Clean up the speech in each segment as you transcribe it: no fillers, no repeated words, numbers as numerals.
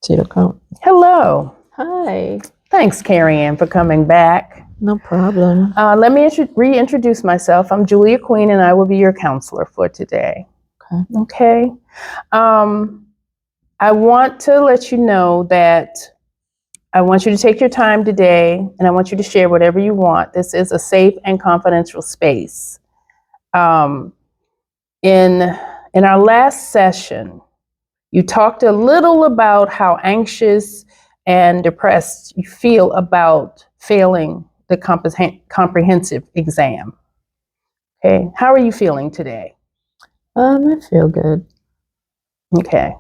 See the count. Hello. Hi. Thanks, Kerry Ann, for coming back. No problem. Let me reintroduce myself. I'm Julia Queen, and I will be your counselor for today. Okay. Okay. I want to let you know that I want you to take your time today, and I want you to share whatever you want. This is a safe and confidential space. Um, in our last session, you talked a little about how anxious and depressed you feel about failing the comprehensive exam. Okay, how are you feeling today? I feel good. Okay,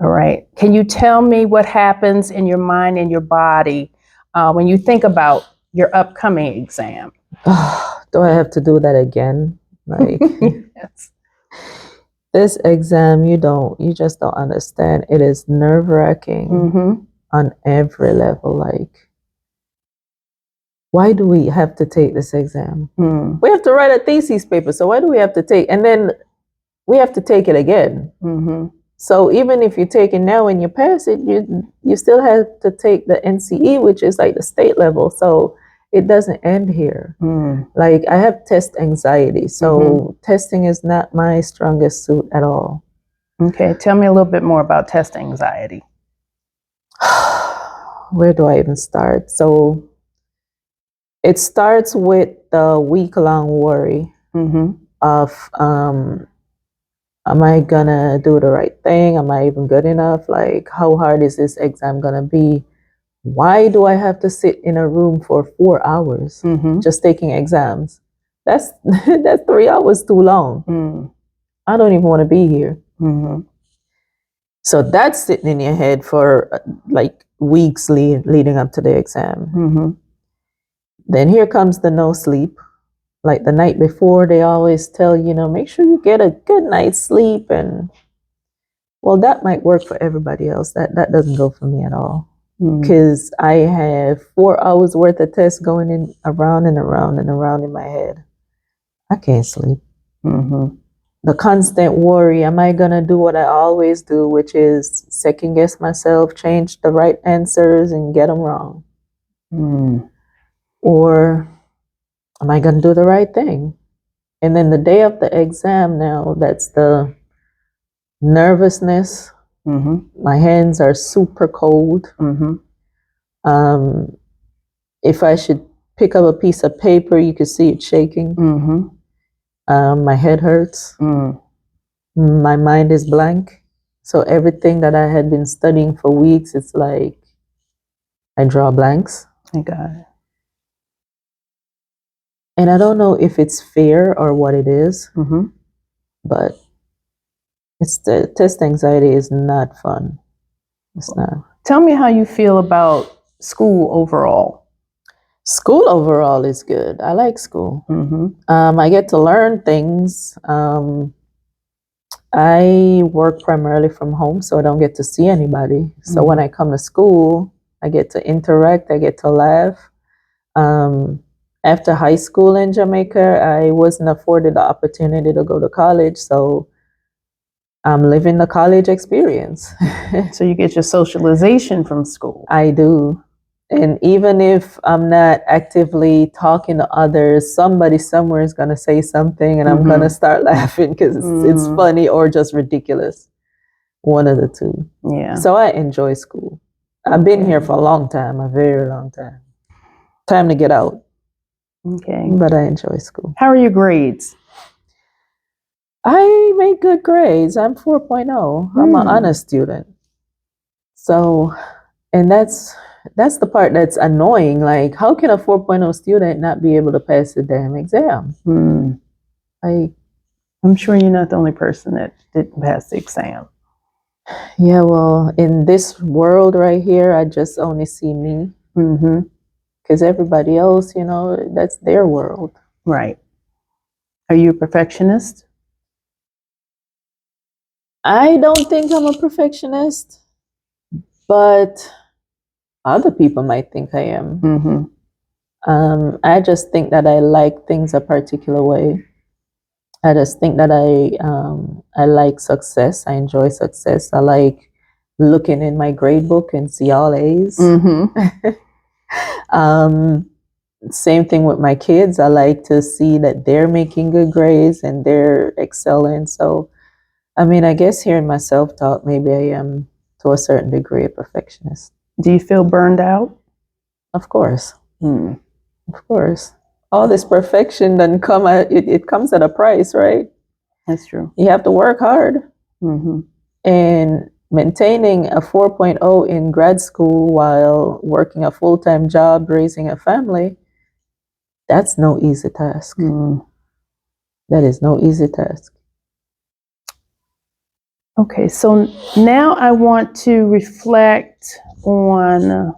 all right. Can you tell me what happens in your mind and your body when you think about your upcoming exam? Do I have to do that again? Like Yes. this exam, you just don't understand. It is nerve-wracking Mm-hmm. on every level. Like, why do we have to take this exam? Mm. We have to write a thesis paper, so why do we have to take? And then we have to take it again. Mm-hmm. So even if you take it now and you pass it, you still have to take the NCE, which is like the state level. So it doesn't end here. Mm. Like I have test anxiety, so testing is not my strongest suit at all. Okay, tell me a little bit more about test anxiety. Where do I even start? So it starts with the week-long worry of am I gonna do the right thing? Am I even good enough? Like, how hard is this exam gonna be? Why do I have to sit in a room for 4 hours just taking exams? That's that's 3 hours too long. I don't even want to be here. So that's sitting in your head for like weeks leading up to the exam. Then here comes the no sleep. Like the night before, they always tell make sure you get a good night's sleep, and well, that might work for everybody else. That doesn't go for me at all. Because I have 4 hours worth of tests going in around and around and around in my head. I can't sleep. The constant worry, am I going to do what I always do, which is second guess myself, change the right answers and get them wrong? Or am I going to do the right thing? And then the day of the exam now, that's the nervousness. My hands are super cold. If I should pick up a piece of paper, you could see it shaking. My head hurts. My mind is blank. So everything that I had been studying for weeks, it's like I draw blanks. I got it. And I don't know if it's fear or what it is, but it's the test anxiety is not fun. It's not. Tell me how you feel about school overall. School overall is good. I like school. I get to learn things. I work primarily from home, so I don't get to see anybody. So when I come to school, I get to interact, I get to laugh. After high school in Jamaica, I wasn't afforded the opportunity to go to college, so I'm living the college experience. So you get your socialization from school. I do. And even if I'm not actively talking to others, somebody somewhere is going to say something and I'm going to start laughing because it's funny or just ridiculous. One of the two. Yeah. So I enjoy school. I've been here for a long time, a very long time. Time to get out. Okay. But I enjoy school. How are your grades? I make good grades. I'm 4.0. I'm an honest student. So, and that's the part that's annoying. Like, how can a 4.0 student not be able to pass the damn exam? I'm sure you're not the only person that didn't pass the exam. Yeah, well, in this world right here, I just only see me. Because everybody else, that's their world. Right. Are you a perfectionist? I don't think I'm a perfectionist, but other people might think I am. I just think that I like things a particular way. I just think that I like success. I enjoy success. I like looking in my grade book and see all A's. Same thing with my kids. I like to see that they're making good grades and they're excelling. So, I mean, I guess hearing my self-talk, maybe I am to a certain degree a perfectionist. Do you feel burned out? Of course. Of course. All this perfection doesn't come at it comes at a price, right? That's true. You have to work hard. And maintaining a 4.0 in grad school while working a full-time job, raising a family, that's no easy task. That is no easy task. Okay, so now I want to reflect on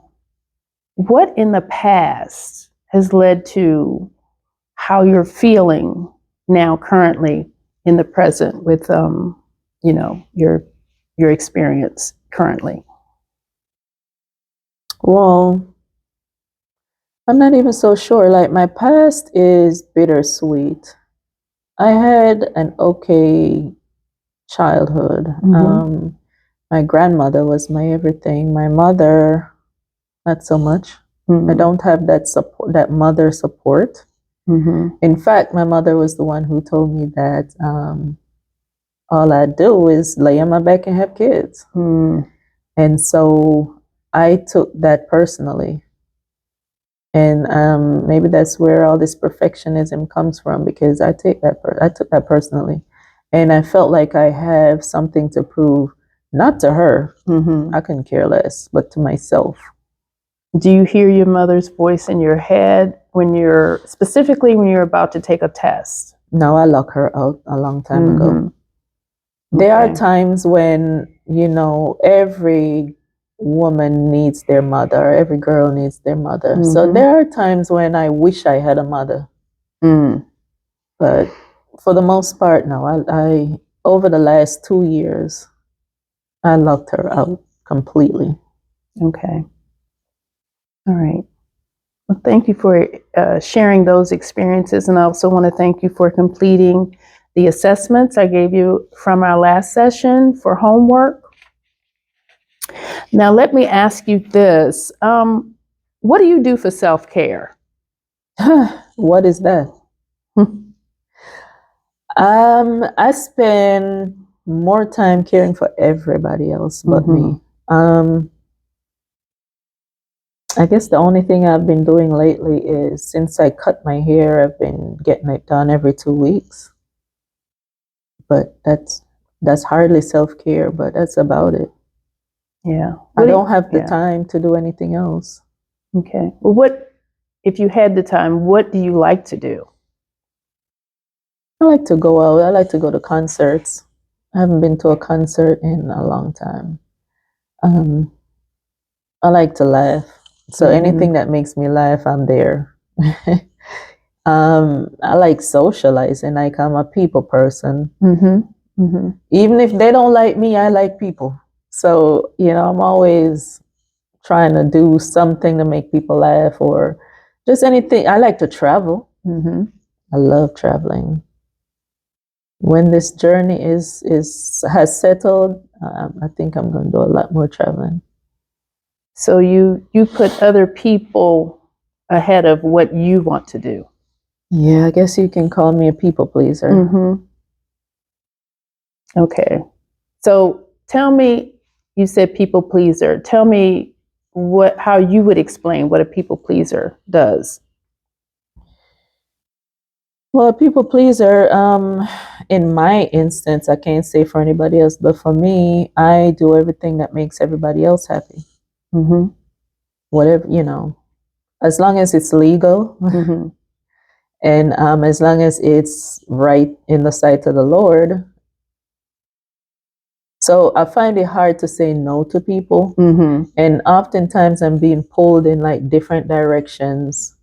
what in the past has led to how you're feeling now currently in the present with your experience currently. Well, I'm not even so sure. Like, my past is bittersweet. I had an okay childhood. My grandmother was my everything. My mother, not so much. I don't have that support, that mother support. In fact, my mother was the one who told me that all I do is lay on my back and have kids. And so I took that personally. And maybe that's where all this perfectionism comes from, because I took that personally. And I felt like I have something to prove, not to her. I couldn't care less, but to myself. Do you hear your mother's voice in your head specifically when you're about to take a test? No, I locked her out a long time ago. There are times when, every woman needs their mother, every girl needs their mother. So there are times when I wish I had a mother. But for the most part, no. I over the last 2 years, I locked her out completely. Okay. All right. Well, thank you for sharing those experiences. And I also want to thank you for completing the assessments I gave you from our last session for homework. Now, let me ask you this. What do you do for self-care? What is that? I spend more time caring for everybody else but me. I guess the only thing I've been doing lately is, since I cut my hair, I've been getting it done every 2 weeks. But that's hardly self-care, but that's about it. Yeah. I don't have the time to do anything else. Okay. Well, if you had the time, what do you like to do? I like to go out. I like to go to concerts. I haven't been to a concert in a long time. I like to laugh. So anything that makes me laugh, I'm there. I like socializing. Like, I'm a people person. Even if they don't like me, I like people. So, I'm always trying to do something to make people laugh, or just anything. I like to travel. I love traveling. When this journey has settled, I think I'm going to do a lot more traveling. So you put other people ahead of what you want to do. Yeah, I guess you can call me a people pleaser. Okay. So tell me, you said people pleaser. Tell me how you would explain what a people pleaser does. Well, a people pleaser, in my instance, I can't say for anybody else, but for me, I do everything that makes everybody else happy. Whatever, as long as it's legal, and as long as it's right in the sight of the Lord. So I find it hard to say no to people. And oftentimes I'm being pulled in like different directions.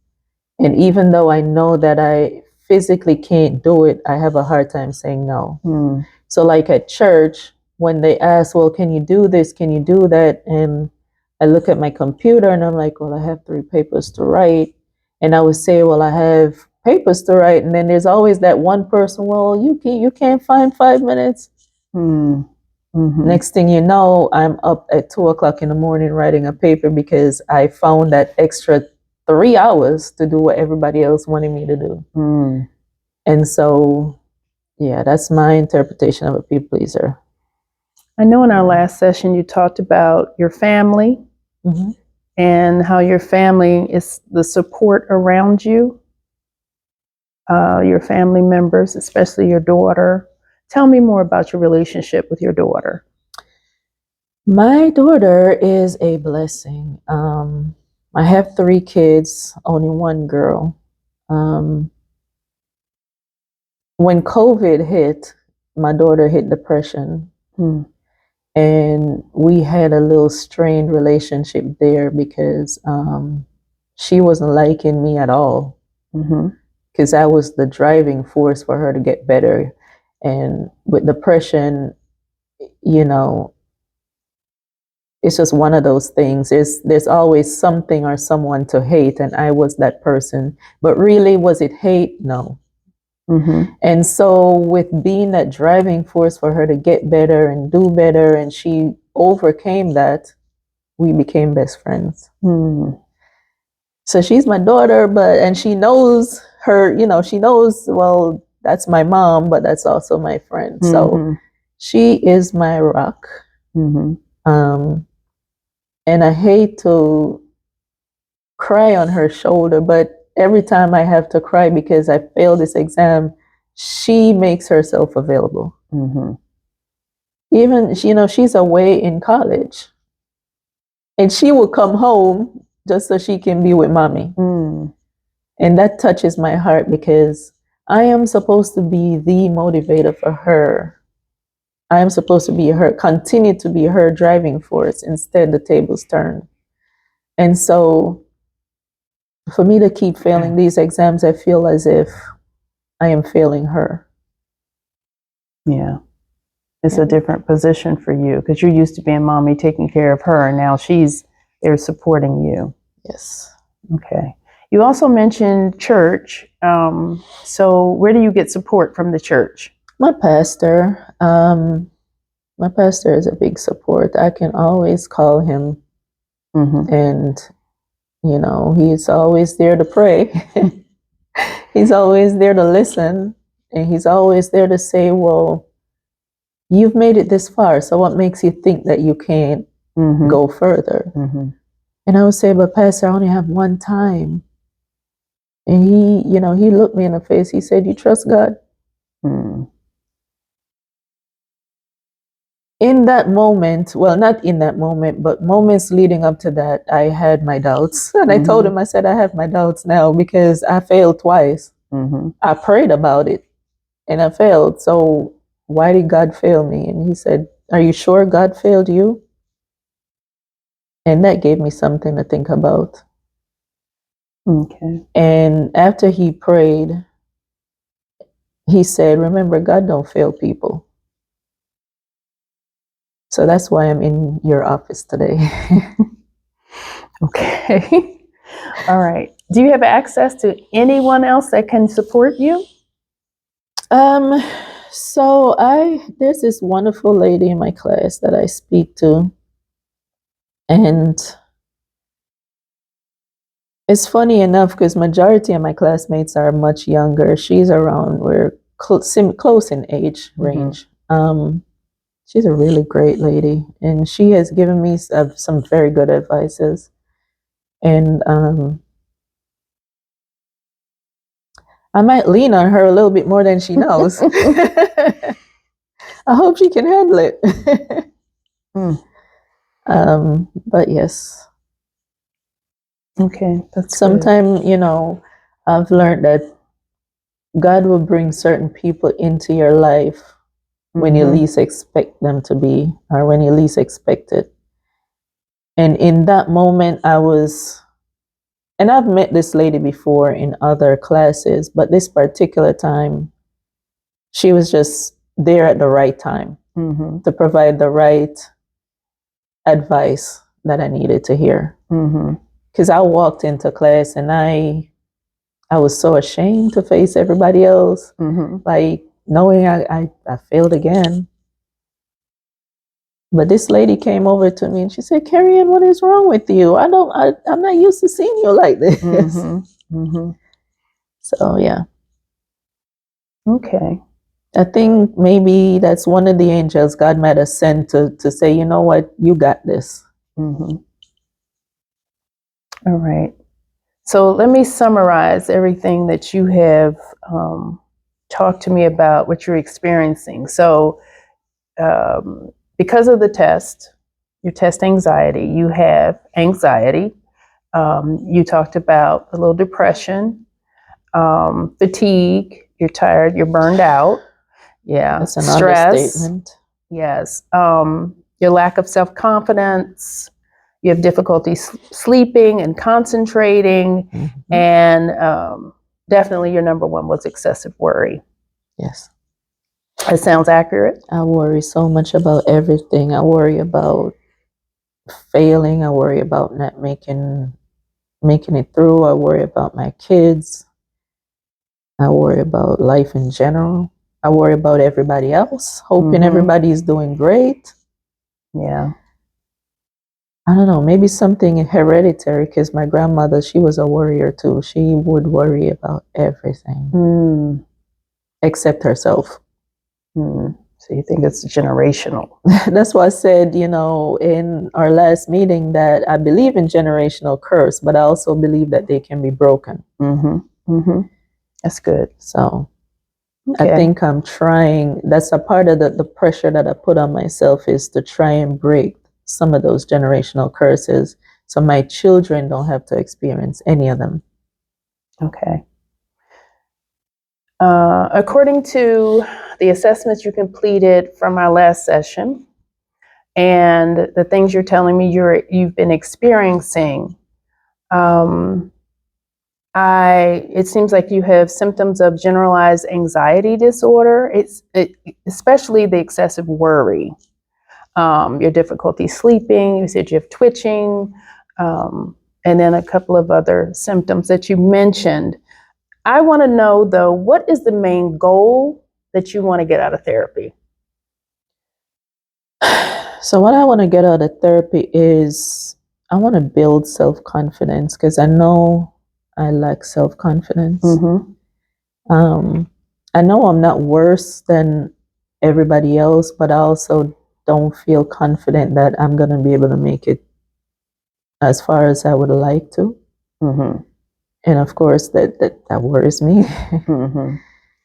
And even though I know that I physically can't do it, I have a hard time saying no. So like at church, when they ask, well, can you do this? Can you do that? And I look at my computer and I'm like, well, I have 3 papers to write. And I would say, well, I have papers to write. And then there's always that one person, well, you can't find 5 minutes. Next thing you know, I'm up at 2 o'clock in the morning writing a paper because I found that extra 3 hours to do what everybody else wanted me to do. And so, yeah, that's my interpretation of a people pleaser. I know in our last session you talked about your family and how your family is the support around you, your family members, especially your daughter. Tell me more about your relationship with your daughter. My daughter is a blessing. I have 3 kids, only 1 girl. When COVID hit, my daughter hit depression. And we had a little strained relationship there because she wasn't liking me at all. Because I was the driving force for her to get better. And with depression, you know, it's just one of those things. There's always something or someone to hate, and I was that person. But really, was it hate? No. And so with being that driving force for her to get better and do better, and she overcame that, we became best friends. So she's my daughter, and she knows her, she knows, well, that's my mom, but that's also my friend. So she is my rock. And I hate to cry on her shoulder, but every time I have to cry because I failed this exam, she makes herself available. Even, she's away in college. And she will come home just so she can be with mommy. And that touches my heart because I am supposed to be the motivator for her. I am supposed to continue to be her driving force. Instead, the tables turn. And so for me to keep failing these exams, I feel as if I am failing her. Yeah. It's a different position for you because you're used to being mommy taking care of her, and now she's there supporting you. Yes. Okay. You also mentioned church. So where do you get support from the church? My pastor. My pastor is a big support. I can always call him, and he's always there to pray. He's always there to listen, and he's always there to say, well, you've made it this far, so what makes you think that you can't go further? And I would say, but Pastor, I only have one time. And he looked me in the face. He said, you trust God? In that moment, well, not in that moment, but moments leading up to that, I had my doubts. And I told him, I said, I have my doubts now because I failed twice. I prayed about it and I failed. So why did God fail me? And he said, are you sure God failed you? And that gave me something to think about. Okay. And after he prayed, he said, remember, God don't fail people. So that's why I'm in your office today. Okay. All right. Do you have access to anyone else that can support you? So there's this wonderful lady in my class that I speak to. And it's funny enough because majority of my classmates are much younger. She's around, we're close in age range. She's a really great lady, and she has given me some very good advices. And I might lean on her a little bit more than she knows. I hope she can handle it. But yes. Okay. That's sometimes, I've learned that God will bring certain people into your life when you least expect them to be, or when you least expect it. And in that moment, and I've met this lady before in other classes, but this particular time, she was just there at the right time to provide the right advice that I needed to hear. Because I walked into class and I was so ashamed to face everybody else, like knowing I failed again. But this lady came over to me and she said, Kerry Ann, what is wrong with you? I'm not used to seeing you like this. So, yeah. Okay. I think maybe that's one of the angels God might have sent to say, you know what, you got this. All right. So let me summarize everything that you have talked to me about, what you're experiencing. So because of the test, your test anxiety, you have anxiety. You talked about a little depression, fatigue, you're tired, you're burned out. Yeah. That's an Stress. understatement. Yes. Your lack of self-confidence. You have difficulty sleeping and concentrating. And definitely your number one was excessive worry. Yes. It sounds accurate. I worry so much about everything. I worry about failing. I worry about not making it through. I worry about my kids. I worry about life in general. I worry about everybody else, hoping everybody's doing great. Yeah. I don't know, maybe something hereditary, because my grandmother, she was a worrier too. She would worry about everything except herself. So you think it's generational? That's why I said, in our last meeting that I believe in generational curse, but I also believe that they can be broken. That's good. So okay. I think I'm trying, that's a part of the pressure that I put on myself, is to try and break some of those generational curses so my children don't have to experience any of them. Okay. According to the assessments you completed from our last session and the things you're telling me you've been experiencing, it seems like you have symptoms of generalized anxiety disorder. Especially the excessive worry, your difficulty sleeping. You said you have twitching, and then a couple of other symptoms that you mentioned. I want to know, though, what is the main goal that you want to get out of therapy? So what I want to get out of therapy is I want to build self-confidence, because I know I lack self-confidence. I know I'm not worse than everybody else, but I also don't feel confident that I'm going to be able to make it as far as I would like to. And of course, that worries me.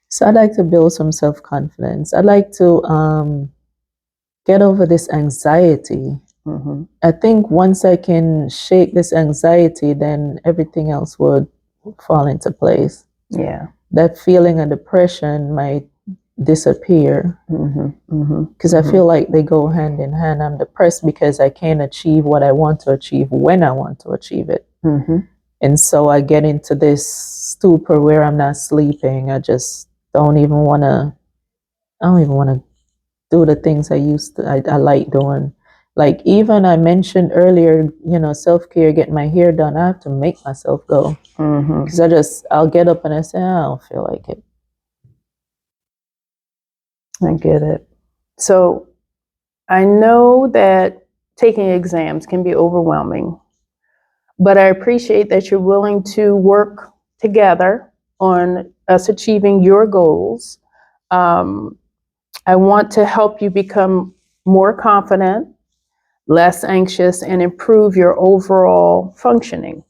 So I'd like to build some self-confidence. I'd like to get over this anxiety. I think once I can shake this anxiety, then everything else would fall into place. Yeah. That feeling of depression might disappear, because I feel like they go hand in hand. I'm depressed because I can't achieve what I want to achieve when I want to achieve it. And so I get into this stupor where I'm not sleeping. I just don't even want to do the things I like doing. Like, even I mentioned earlier, self-care, getting my hair done. I have to make myself go, because I'll get up and I say, I don't feel like it. I get it. So I know that taking exams can be overwhelming, but I appreciate that you're willing to work together on us achieving your goals. I want to help you become more confident, less anxious, and improve your overall functioning.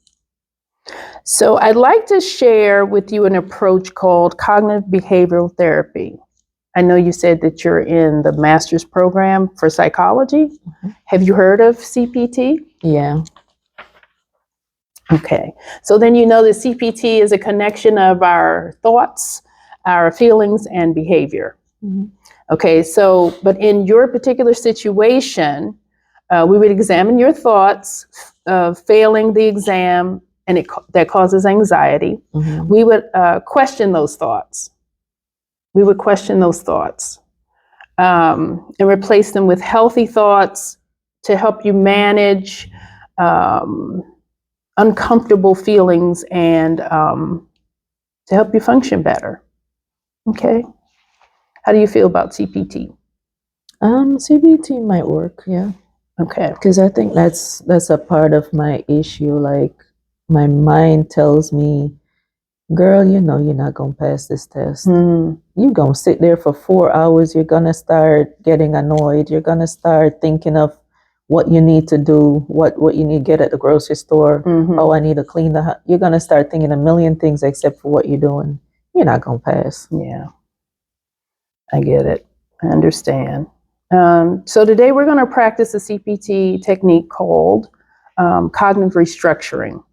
So I'd like to share with you an approach called cognitive behavioral therapy. I know you said that you're in the master's program for psychology. Have you heard of CPT? Yeah. Okay. So then you know that CPT is a connection of our thoughts, our feelings, and behavior. Okay. So, but in your particular situation, we would examine your thoughts of failing the exam, and that causes anxiety. We would question those thoughts. And replace them with healthy thoughts to help you manage uncomfortable feelings and to help you function better. Okay. How do you feel about CPT? CBT might work, yeah. Okay. Because I think that's a part of my issue. Like my mind tells me, girl, you know you're not gonna pass this test. You're gonna sit there for 4 hours, you're gonna start getting annoyed, you're gonna start thinking of what you need to do, what you need to get at the grocery store. Oh, I need to clean the house. You're gonna start thinking a million things except for what you're doing. You're not gonna pass. Yeah, I get it. I understand. So today we're going to practice a CPT technique called cognitive restructuring.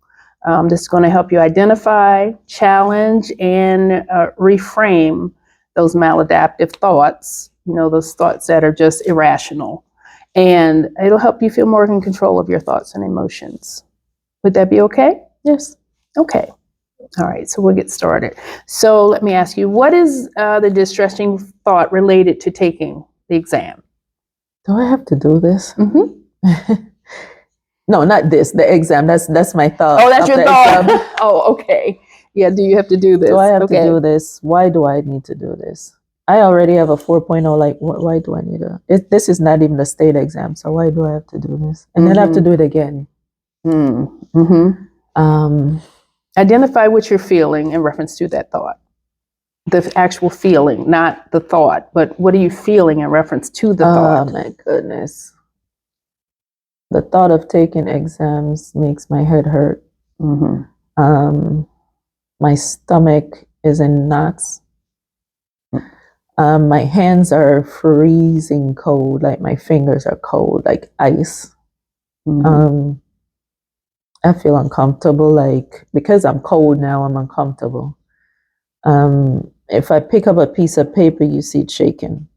This is going to help you identify, challenge, and reframe those maladaptive thoughts, those thoughts that are just irrational. And it'll help you feel more in control of your thoughts and emotions. Would that be okay? Yes. Okay. All right, so we'll get started. So let me ask you, what is the distressing thought related to taking the exam? Do I have to do this? No, not this. The exam. That's my thought. Oh, that's your thought. Oh, okay. Yeah. Do you have to do this? Do I have to do this? Why do I need to do this? I already have a 4.0. Like, why do I need this is not even the state exam. So why do I have to do this? And then I have to do it again. Identify what you're feeling in reference to that thought. The actual feeling, not the thought, but what are you feeling in reference to the thought? Oh my goodness. The thought of taking exams makes my head hurt. My stomach is in knots. My hands are freezing cold, like my fingers are cold, like ice. I feel uncomfortable, like because I'm cold now, I'm uncomfortable. If I pick up a piece of paper, you see it shaking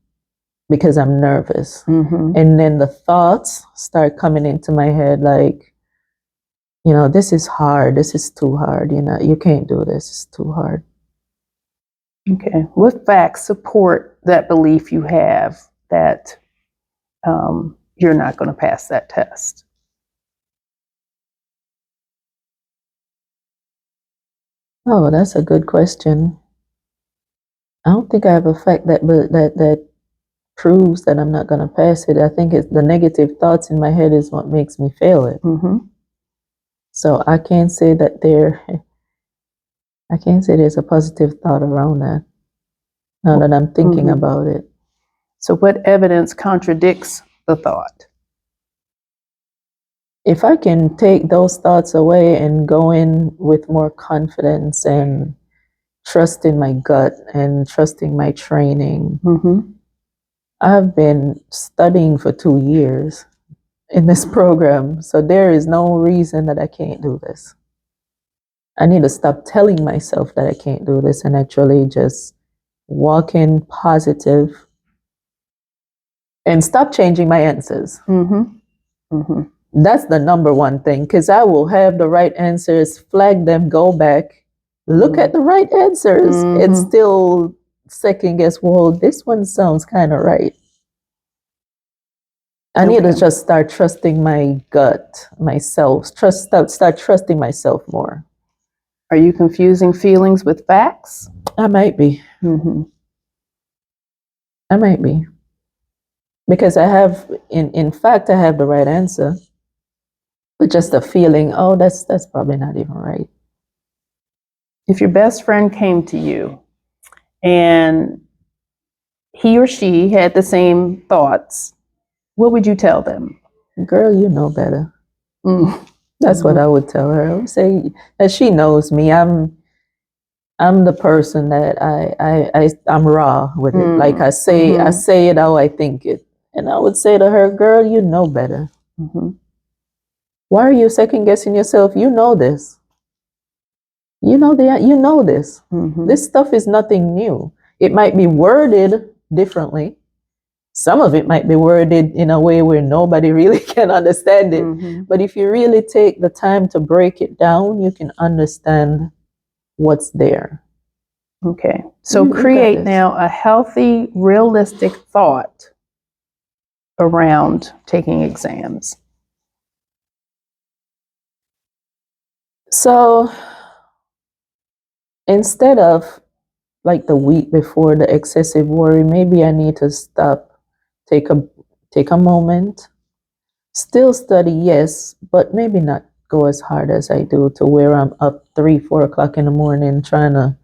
because I'm nervous. And then the thoughts start coming into my head like, this is hard. This is too hard. You can't do this. It's too hard. Okay. What facts support that belief you have that you're not going to pass that test? Oh, that's a good question. I don't think I have a fact that proves that I'm not going to pass it. I think it's the negative thoughts in my head is what makes me fail it. So I can't say that there's a positive thought around that. Now that I'm thinking about it. So what evidence contradicts the thought? If I can take those thoughts away and go in with more confidence and trust in my gut and trusting my training. I've been studying for 2 years in this program, so there is no reason that I can't do this. I need to stop telling myself that I can't do this and actually just walk in positive and stop changing my answers. That's the number one thing, because I will have the right answers, flag them, go back, look at the right answers, and still second guess, well, this one sounds kind of right. I need to just start trusting my gut, myself, start trusting myself more. Are you confusing feelings with facts? I might be. I might be. Because I have, in fact, I have the right answer. But just a feeling, oh, that's probably not even right. If your best friend came to you and he or she had the same thoughts, what would you tell them? Girl, you know better. That's what I would tell her. I would say that she knows me. I'm the person that I'm raw with it. Like I say it how I think it. And I would say to her, girl, you know better. Why are you second guessing yourself? You know this. You know this. This stuff is nothing new. It might be worded differently. Some of it might be worded in a way where nobody really can understand it. But if you really take the time to break it down, you can understand what's there. Okay. So create now a healthy, realistic thought around taking exams. So instead of like the week before the excessive worry, maybe I need to stop take a moment, still study, yes, but maybe not go as hard as I do to where I'm up 3-4 o'clock in the morning trying to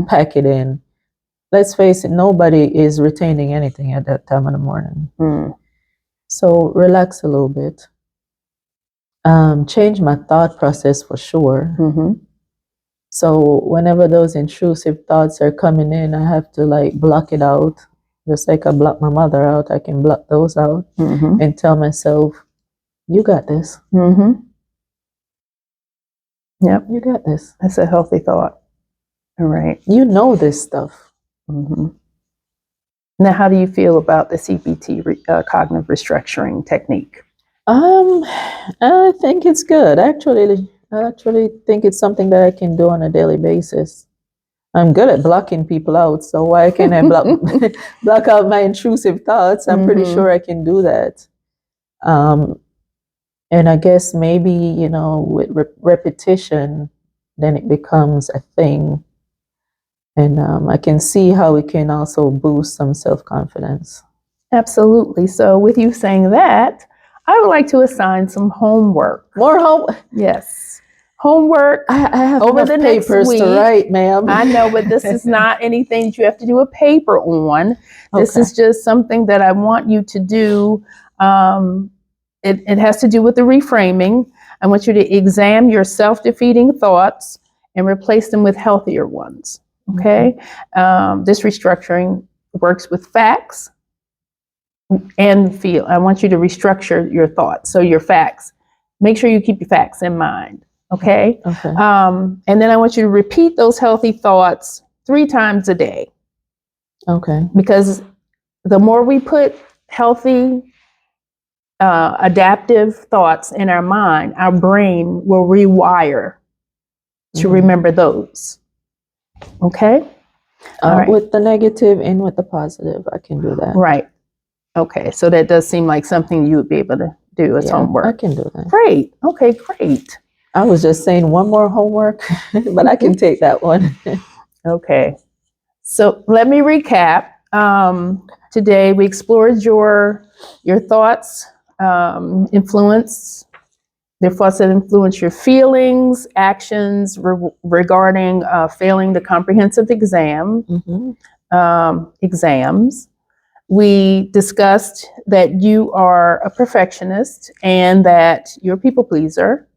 pack it in. Let's face it, nobody is retaining anything at that time in the morning. So relax a little bit. Change my thought process for sure. So whenever those intrusive thoughts are coming in, I have to like block it out. Just like I block my mother out, I can block those out and tell myself, you got this. Yep. You got this. That's a healthy thought. All right. You know this stuff. Now, how do you feel about the CBT, cognitive restructuring technique? I think it's good. I actually think it's something that I can do on a daily basis. I'm good at blocking people out, so why can't I block out my intrusive thoughts? I'm pretty sure I can do that. And I guess maybe, with repetition, then it becomes a thing. And I can see how it can also boost some self-confidence. Absolutely. So with you saying that, I would like to assign some homework. More homework? Yes. Homework. I have over enough the next papers week to write, ma'am. I know, but this is not anything that you have to do a paper on. This Okay. is just something that I want you to do. It has to do with the reframing. I want you to examine your self-defeating thoughts and replace them with healthier ones. Okay. This restructuring works with facts and feel. I want you to restructure your thoughts. So your facts, make sure you keep your facts in mind. Okay. Okay. And then I want you to repeat those healthy thoughts 3 times a day. Okay. Because the more we put healthy, adaptive thoughts in our mind, our brain will rewire to remember those. Okay? All right. With the negative and with the positive, I can do that. Right. Okay. So that does seem like something you would be able to do as homework. I can do that. Great. Okay, great. I was just saying one more homework, but I can take that one. Okay. So let me recap. Today we explored your thoughts, their thoughts that influence your feelings, actions regarding failing the comprehensive exams. We discussed that you are a perfectionist and that you're a people pleaser,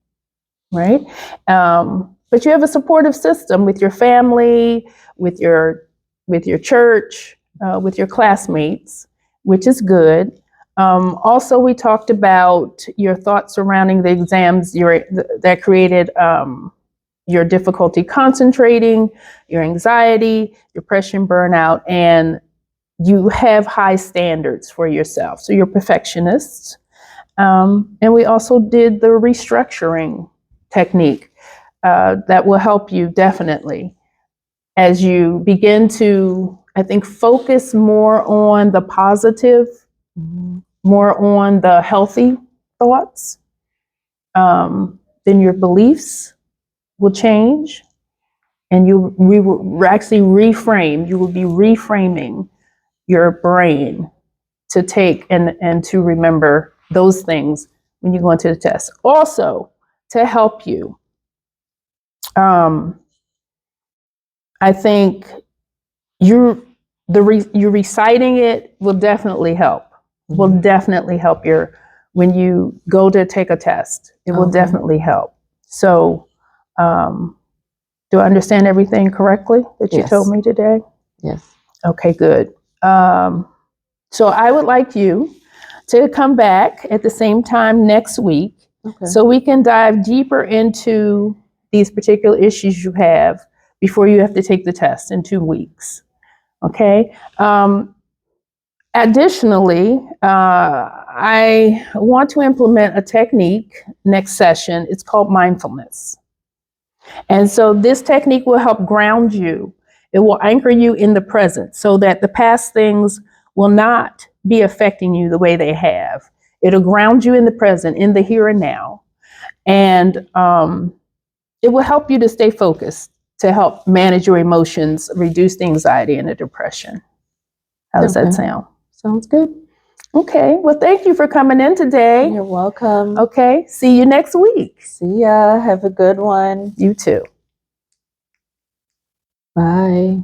right? But you have a supportive system with your family, with your church, with your classmates, which is good. Also, we talked about your thoughts surrounding the exams that created your difficulty concentrating, your anxiety, depression, burnout, and you have high standards for yourself. So you're perfectionists. And we also did the restructuring technique that will help you definitely as you begin to, I think, focus more on the positive, more on the healthy thoughts. Then your beliefs will change and we will actually reframe. You will be reframing your brain to take and to remember those things when you go into the test. Also, to help you, I think you reciting it will definitely help. Will definitely help when you go to take a test. It will definitely help. So, do I understand everything correctly that you told me today? Yes. Okay, good. So I would like you to come back at the same time next week so we can dive deeper into these particular issues you have before you have to take the test in 2 weeks. Okay. Additionally, I want to implement a technique next session. It's called mindfulness. And so this technique will help ground you. It will anchor you in the present so that the past things will not be affecting you the way they have. It'll ground you in the present, in the here and now. And it will help you to stay focused, to help manage your emotions, reduce the anxiety and the depression. How does that sound? Sounds good. Okay. Well, thank you for coming in today. You're welcome. Okay. See you next week. See ya. Have a good one. You too. Bye.